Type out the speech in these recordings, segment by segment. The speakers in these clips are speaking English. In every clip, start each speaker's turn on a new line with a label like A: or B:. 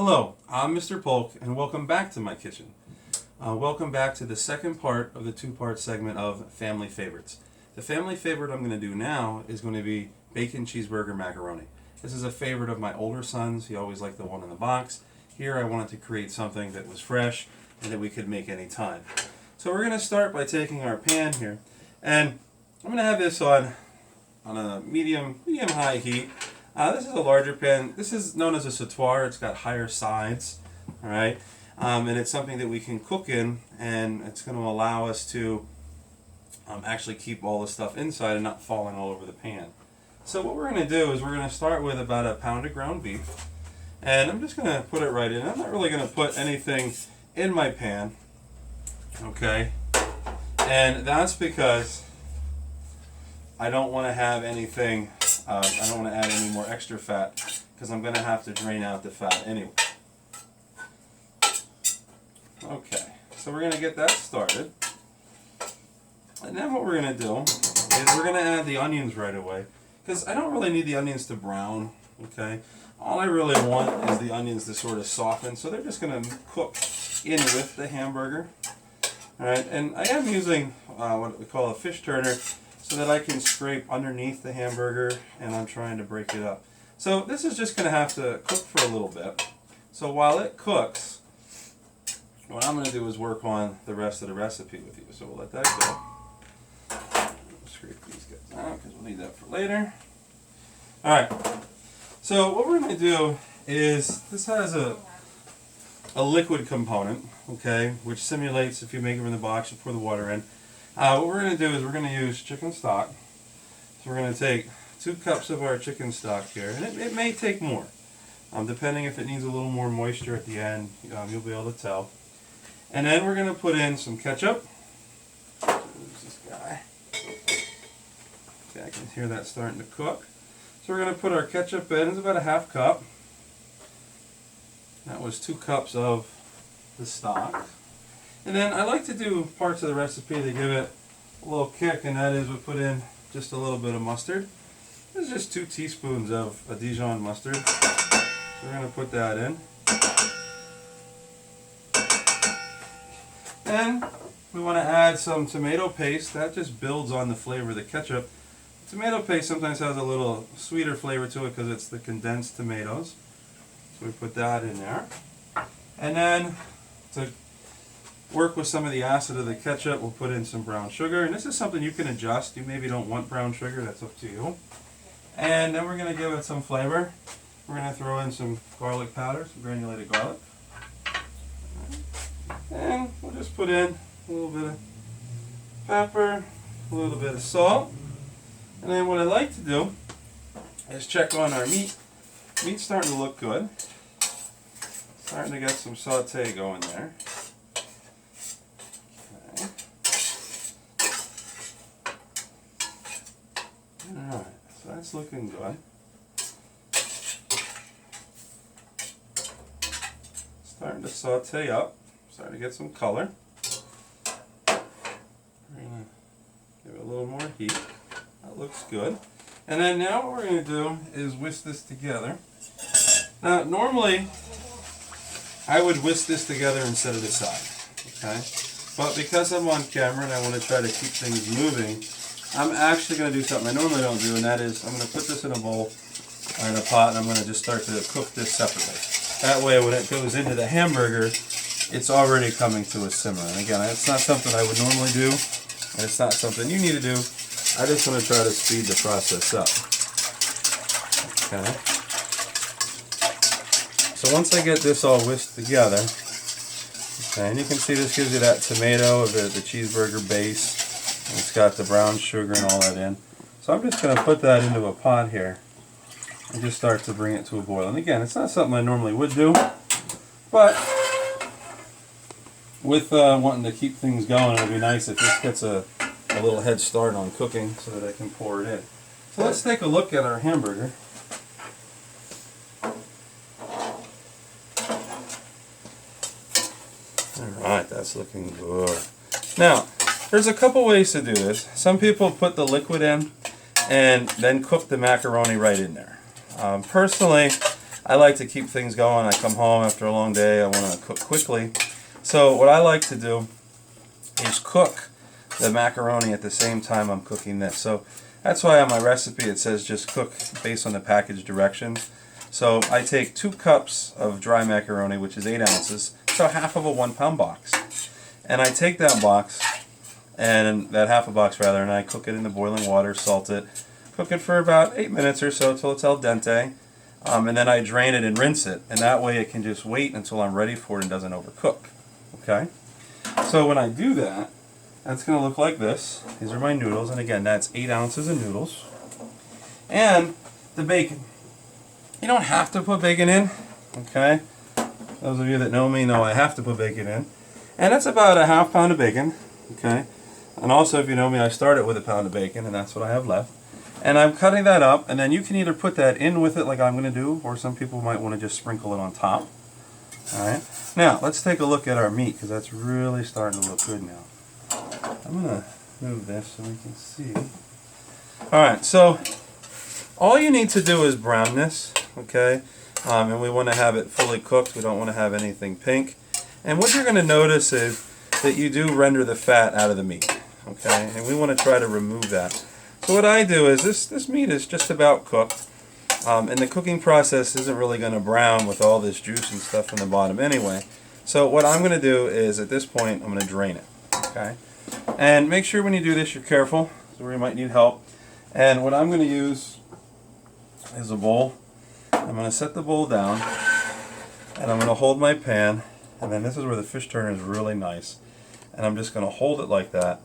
A: Hello, I'm Mr. Polk, and welcome back to my kitchen. Welcome back to the second part of the two-part segment of Family Favorites. The family favorite I'm going to do now is going to be Bacon Cheeseburger Macaroni. This is a favorite of my older sons. He always liked the one in the box. Here I wanted to create something that was fresh and that we could make any time. So we're going to start by taking our pan here, and I'm going to have this on a medium-high heat. This is a larger pan. This is known as a sautoir. It's got higher sides, all right? And it's something that we can cook in, and it's going to allow us to actually keep all the stuff inside and not falling all over the pan. So what we're going to do is we're going to start with about a pound of ground beef, and I'm just going to put it right in. I'm not really going to put anything in my pan, okay? And that's because I don't want to have anything, I don't want to add any more extra fat because I'm going to have to drain out the fat anyway. Okay, so we're going to get that started. And then what we're going to do is we're going to add the onions right away, because I don't really need the onions to brown, okay? All I really want is the onions to sort of soften, so they're just going to cook in with the hamburger. All right, and I am using what we call a fish turner so that I can scrape underneath the hamburger, and I'm trying to break it up. So this is just going to have to cook for a little bit. So while it cooks, what I'm going to do is work on the rest of the recipe with you. So we'll let that go. Scrape these guys out because we'll need that for later. All right. So what we're going to do is, this has a liquid component, okay, which simulates if you make it in the box, you pour the water in. What we're going to do is we're going to use chicken stock. So we're going to take 2 cups of our chicken stock here, and it may take more, depending if it needs a little more moisture at the end. You'll be able to tell. And then we're going to put in some ketchup. Who's this guy? Okay, I can hear that starting to cook. So we're going to put our ketchup in. It's about a half cup. That was 2 cups of the stock. And then I like to do parts of the recipe that give it a little kick, and that is we put in just a little bit of mustard. This is just 2 teaspoons of a Dijon mustard. So we're going to put that in. And we want to add some tomato paste. That just builds on the flavor of the ketchup. Tomato paste sometimes has a little sweeter flavor to it because it's the condensed tomatoes. So we put that in there. And then to work with some of the acid of the ketchup, we'll put in some brown sugar. And this is something you can adjust. You maybe don't want brown sugar, that's up to you. And then we're going to give it some flavor. We're going to throw in some garlic powder, some granulated garlic. And we'll just put in a little bit of pepper, a little bit of salt. And then what I like to do is check on our meat. Meat's starting to look good. Starting to get some saute going there. Okay. Alright, so that's looking good. Starting to saute up. Starting to get some color. We're going to give it a little more heat. That looks good. And then now what we're going to do is whisk this together. Now normally I would whisk this together and set it aside, okay? But because I'm on camera and I want to try to keep things moving, I'm actually going to do something I normally don't do, and that is I'm going to put this in a bowl or in a pot, and I'm going to just start to cook this separately. That way when it goes into the hamburger, it's already coming to a simmer. And again, it's not something I would normally do, and it's not something you need to do. I just want to try to speed the process up. Okay. So once I get this all whisked together, okay, and you can see this gives you that tomato, the cheeseburger base, and it's got the brown sugar and all that in. So I'm just going to put that into a pot here and just start to bring it to a boil. And again, it's not something I normally would do, but with wanting to keep things going, it would be nice if this gets a little head start on cooking so that I can pour it in. So let's take a look at our hamburger. Alright, that's looking good. Now, there's a couple ways to do this. Some people put the liquid in and then cook the macaroni right in there. Personally, I like to keep things going. I come home after a long day, I want to cook quickly. So what I like to do is cook the macaroni at the same time I'm cooking this. So that's why on my recipe it says just cook based on the package directions. So I take 2 cups of dry macaroni, which is 8 ounces, so half of a 1 pound box. And I take that box, and that half a box rather, and I cook it in the boiling water, salt it, cook it for about 8 minutes or so till it's al dente. And then I drain it and rinse it, and that way it can just wait until I'm ready for it and doesn't overcook. Okay? So when I do that, that's going to look like this. These are my noodles, and again, that's 8 ounces of noodles. And the bacon. You don't have to put bacon in, okay? Those of you that know me know I have to put bacon in. And that's about a ½ pound of bacon, okay? And also, if you know me, I started with a pound of bacon, and that's what I have left. And I'm cutting that up, and then you can either put that in with it like I'm going to do, or some people might want to just sprinkle it on top. Alright, now let's take a look at our meat, because that's really starting to look good now. I'm going to move this so we can see. Alright, so all you need to do is brown this, okay? And we want to have it fully cooked. We don't want to have anything pink. And what you're going to notice is that you do render the fat out of the meat, okay? And we want to try to remove that. So what I do is this meat is just about cooked, and the cooking process isn't really going to brown with all this juice and stuff on the bottom anyway. So what I'm going to do is at this point I'm going to drain it, okay? And make sure when you do this you're careful, so you might need help. And what I'm going to use is a bowl. I'm going to set the bowl down, and I'm going to hold my pan, and then this is where the fish turner is really nice. And I'm just going to hold it like that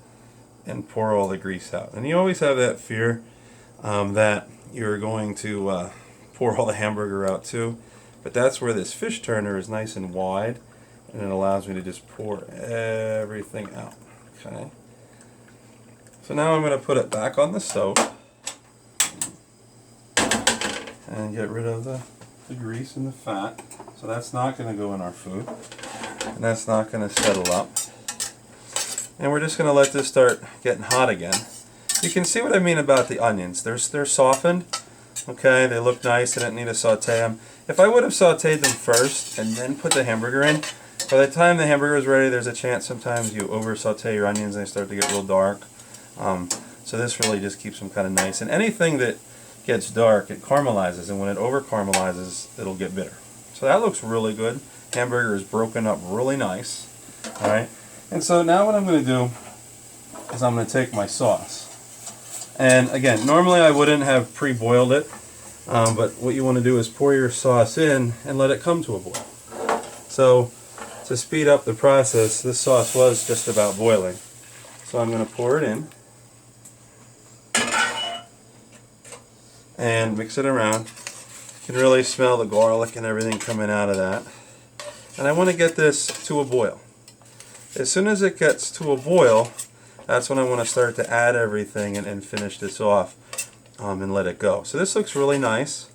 A: and pour all the grease out. And you always have that fear that you're going to pour all the hamburger out too. But that's where this fish turner is nice and wide, and it allows me to just pour everything out. Okay. So now I'm going to put it back on the stove and get rid of the grease and the fat. So that's not going to go in our food, and that's not going to settle up. And we're just going to let this start getting hot again. You can see what I mean about the onions. They're softened. Okay, they look nice. I didn't need to saute them. If I would have sauteed them first and then put the hamburger in, by the time the hamburger is ready, there's a chance sometimes you over saute your onions and they start to get real dark. So this really just keeps them kind of nice. And anything that gets dark, it caramelizes, and when it over caramelizes, it'll get bitter. So that looks really good. Hamburger is broken up really nice. All right. And so now what I'm going to do is I'm going to take my sauce. And again, normally I wouldn't have pre-boiled it, but what you want to do is pour your sauce in and let it come to a boil. So to speed up the process, this sauce was just about boiling. So I'm going to pour it in and mix it around. You can really smell the garlic and everything coming out of that. And I want to get this to a boil. As soon as it gets to a boil, that's when I want to start to add everything and finish this off and let it go. So this looks really nice.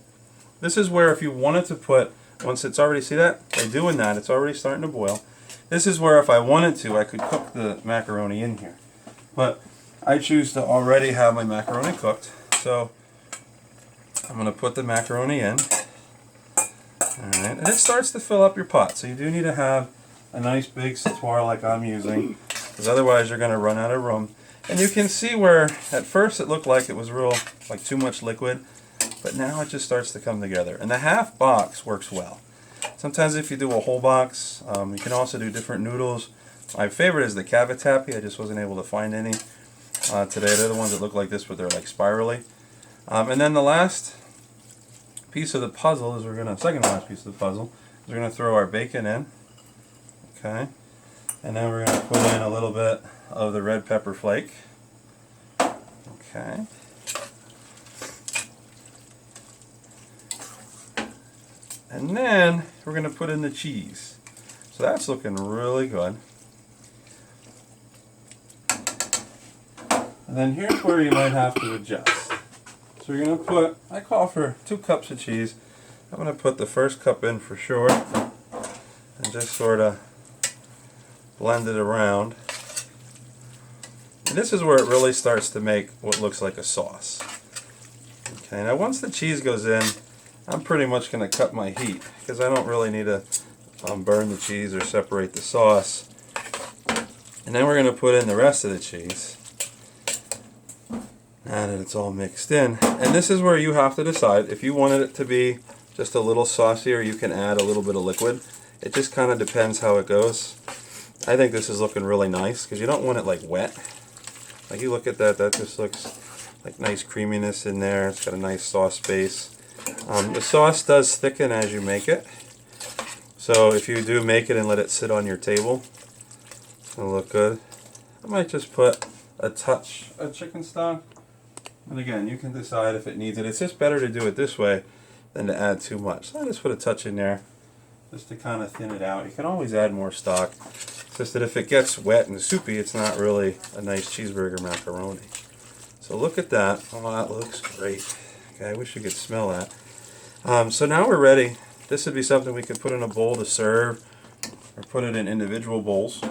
A: This is where if you wanted to put, once it's already, see that? By doing that, it's already starting to boil. This is where if I wanted to, I could cook the macaroni in here. But I choose to already have my macaroni cooked. So I'm going to put the macaroni in. Alright, and it starts to fill up your pot. So you do need to have a nice big sautoir like I'm using, because otherwise you're going to run out of room. And you can see where at first it looked like it was real, like too much liquid, but now it just starts to come together. And the half box works well. Sometimes if you do a whole box, you can also do different noodles. My favorite is the cavatappi. I just wasn't able to find any today. They're the ones that look like this, but they're like spirally. And then the last piece of the puzzle is second to last piece of the puzzle, is we're going to throw our bacon in. Okay, and then we're going to put in a little bit of the red pepper flake. Okay. And then we're going to put in the cheese. So that's looking really good. And then here's where you might have to adjust. So you're going to put, I call for 2 cups of cheese. I'm going to put the first cup in for sure, and just sort of blend it around. And this is where it really starts to make what looks like a sauce. Okay, now once the cheese goes in, I'm pretty much going to cut my heat because I don't really need to burn the cheese or separate the sauce. And then we're going to put in the rest of the cheese. Now that it's all mixed in. And this is where you have to decide. If you wanted it to be just a little saucier, you can add a little bit of liquid. It just kind of depends how it goes. I think this is looking really nice because you don't want it like wet. Like you look at that, that just looks like nice creaminess in there. It's got a nice sauce base. The sauce does thicken as you make it. So if you do make it and let it sit on your table, it'll look good. I might just put a touch of chicken stock. And again, you can decide if it needs it. It's just better to do it this way than to add too much. So I just put a touch in there just to kind of thin it out. You can always add more stock. It's just that if it gets wet and soupy, it's not really a nice cheeseburger macaroni. So look at that. Oh, that looks great. Okay, I wish you could smell that. So now we're ready. This would be something we could put in a bowl to serve or put it in individual bowls.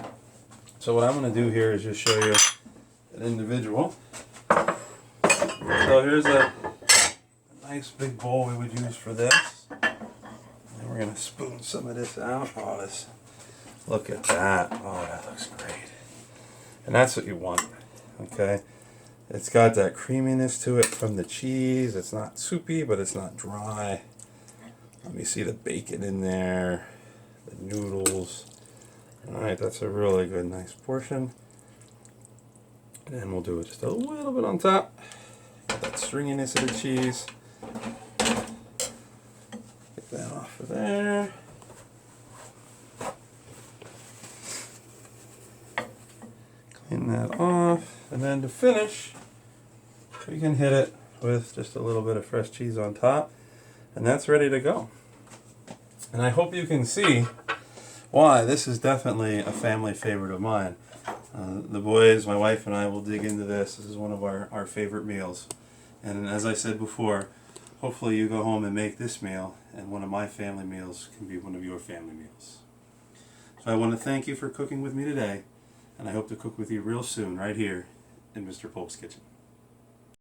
A: So what I'm going to do here is just show you an individual. So here's a nice big bowl we would use for this. And we're going to spoon some of this out. Oh, this, look at that. Oh, that looks great. And that's what you want. Okay. It's got that creaminess to it from the cheese. It's not soupy, but it's not dry. Let me see the bacon in there. The noodles. Alright, that's a really good, nice portion. And then we'll do it just a little bit on top. Got that stringiness of the cheese. Get that off of there. Clean that off. And then to finish, we can hit it with just a little bit of fresh cheese on top. And that's ready to go. And I hope you can see why this is definitely a family favorite of mine. The boys, my wife and I will dig into this. This is one of our favorite meals. And as I said before, hopefully you go home and make this meal, and one of my family meals can be one of your family meals. So I want to thank you for cooking with me today, and I hope to cook with you real soon right here in Mr. Polk's kitchen.